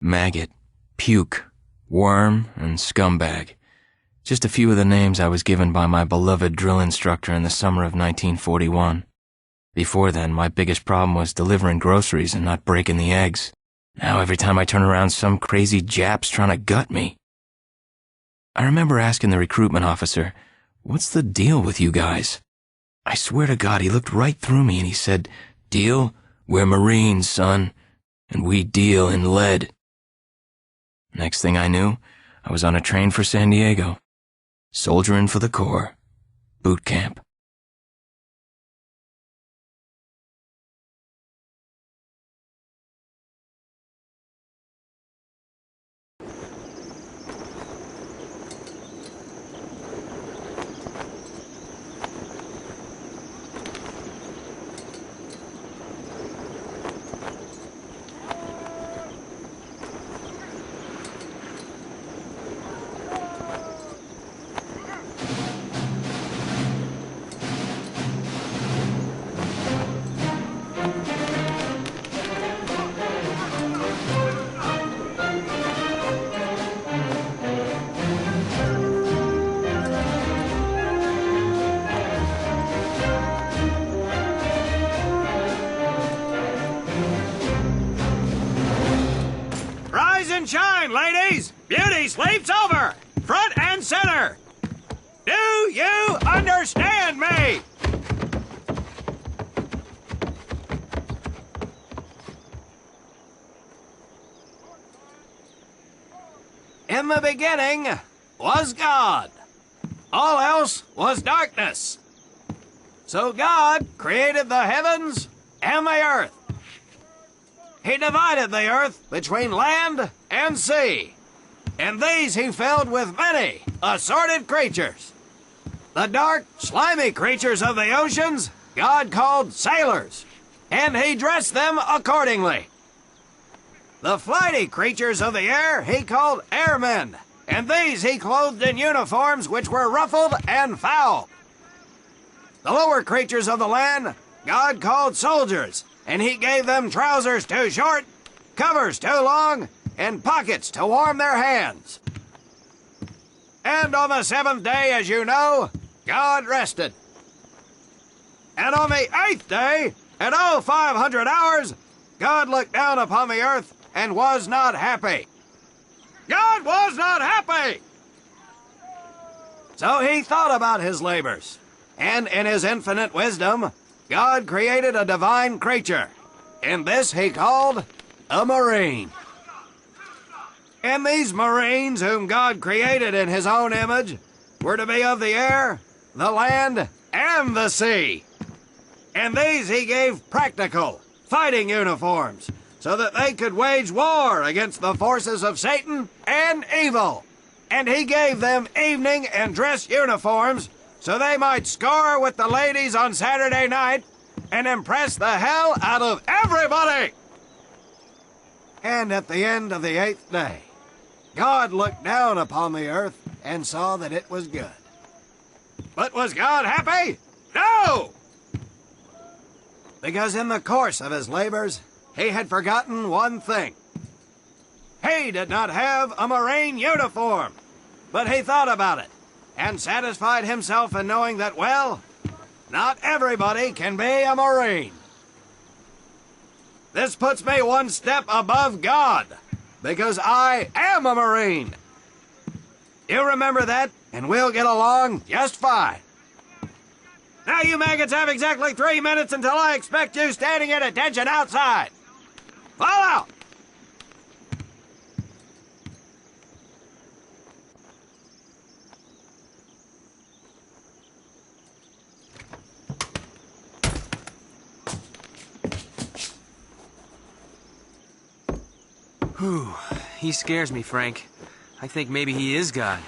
maggot, puke, worm, and scumbag. Just a few of the names I was given by my beloved drill instructor in the summer of 1941. Before then, my biggest problem was delivering groceries and not breaking the eggs. Now every time I turn around, some crazy Jap's trying to gut me. I remember asking the recruitment officer, "What's the deal with you guys?" I swear to God, he looked right through me and he said, "Deal? We're Marines, son, and we deal in lead." Next thing I knew, I was on a train for San Diego. Soldiering for the Corps. Boot camp. Shine, ladies! Beauty sleeps over! Front and center! Do you understand me? In the beginning was God. All else was darkness. So God created the heavens and the earth. He divided the earth between land and sea, and these he filled with many assorted creatures. The dark, slimy creatures of the oceans God called sailors, and he dressed them accordingly. The flighty creatures of the air he called airmen, and these he clothed in uniforms which were ruffled and foul. The lower creatures of the land God called soldiers, and he gave them trousers too short, covers too long, and pockets to warm their hands. And on the seventh day, as you know, God rested. And on the eighth day, at 0500 hours, God looked down upon the earth and was not happy. God was not happy! So he thought about his labors, and in his infinite wisdom, God created a divine creature, and this he called a Marine. And these Marines, whom God created in his own image, were to be of the air, the land, and the sea. And these he gave practical, fighting uniforms, so that they could wage war against the forces of Satan and evil. And he gave them evening and dress uniforms, so they might score with the ladies on Saturday night and impress the hell out of everybody. And at the end of the eighth day, God looked down upon the earth and saw that it was good. But was God happy? No! Because in the course of his labors, he had forgotten one thing. He did not have a Marine uniform, but he thought about it and satisfied himself in knowing that, well, not everybody can be a Marine. This puts me one step above God, because I am a Marine. You remember that, and we'll get along just fine. Now you maggots have exactly 3 minutes until I expect you standing at attention outside. Fall out! Whew. He scares me, Frank. I think maybe he is God.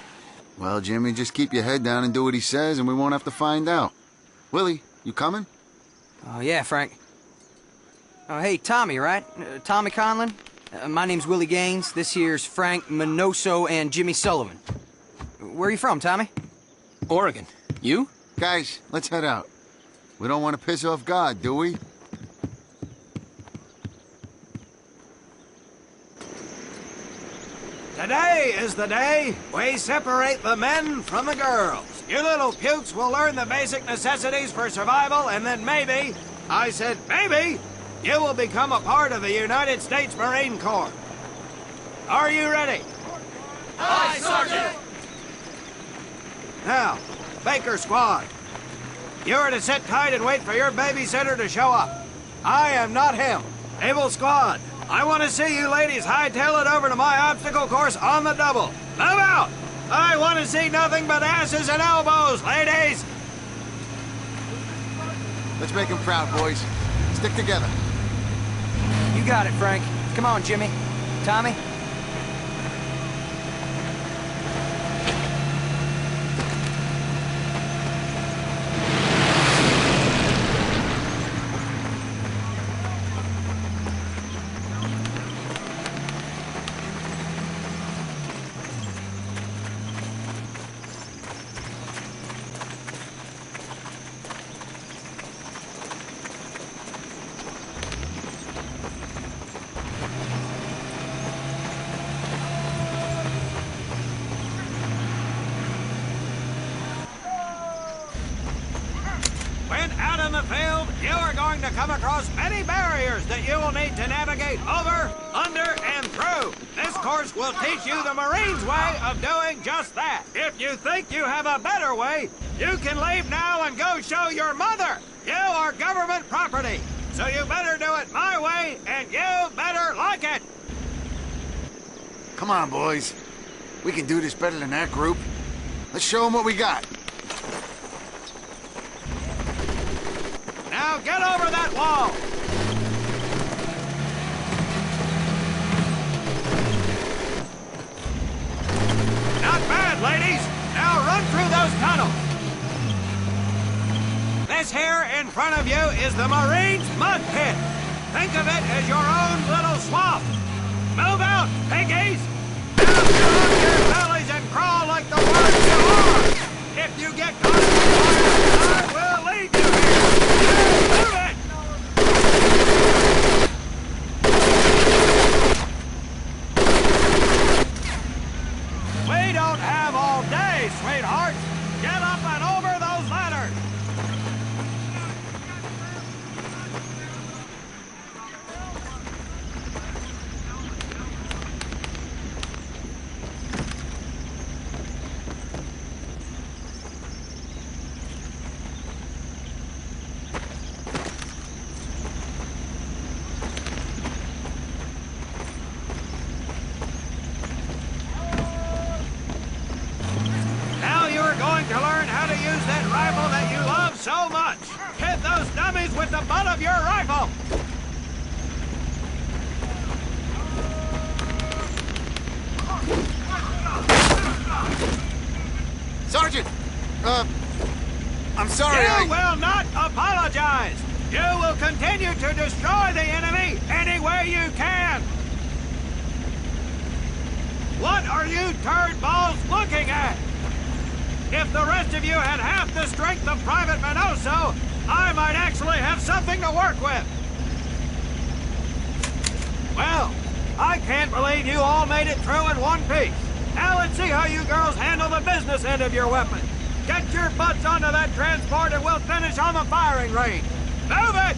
Well, Jimmy, just keep your head down and do what he says, and we won't have to find out. Willie, you coming? Oh, yeah, Frank. Oh, hey, Tommy, right? Tommy Conlin? My name's Willie Gaines. This here's Frank Minoso and Jimmy Sullivan. Where are you from, Tommy? Oregon. You? Guys, let's head out. We don't want to piss off God, do we? Today is the day we separate the men from the girls. You little pukes will learn the basic necessities for survival, and then maybe, I said maybe, you will become a part of the United States Marine Corps. Are you ready? Aye, Sergeant! Now, Baker Squad. You are to sit tight and wait for your babysitter to show up. I am not him. Able Squad, I want to see you ladies hightail it over to my obstacle course on the double. Move out! I want to see nothing but asses and elbows, ladies! Let's make him proud, boys. Stick together. You got it, Frank. Come on, Jimmy. Tommy? When out in the field, you are going to come across many barriers that you will need to navigate over, under, and through. This course will teach you the Marines' way of doing just that. If you think you have a better way, you can leave now and go show your mother. You are government property, so you better do it my way, and you better like it. Come on, boys. We can do this better than that group. Let's show them what we got. Now get over that wall. Not bad, ladies. Now run through those tunnels. This here in front of you is the Marines' mud pit. Think of it as your own little swamp. Move out, piggies. Now get on your bellies and crawl like the worms you are. If you get caught in the fire, I will leave you here. Move it! We don't have all day, sweethearts. Get up and over those ladders. To learn how to use that rifle that you love so much. Hit those dummies with the butt of your rifle. Sergeant! I'm sorry, You will not apologize. You will continue to destroy the enemy any way you can. What are you turd balls looking at? If the rest of you had half the strength of Private Minoso, I might actually have something to work with. Well, I can't believe you all made it through in one piece. Now let's see how you girls handle the business end of your weapon. Get your butts onto that transport and we'll finish on the firing range. Move it!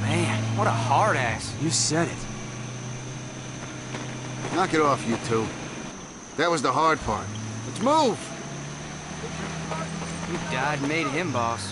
Man, what a hard ass. You said it. Knock it off, you two. That was the hard part. Let's move! You died and made him boss.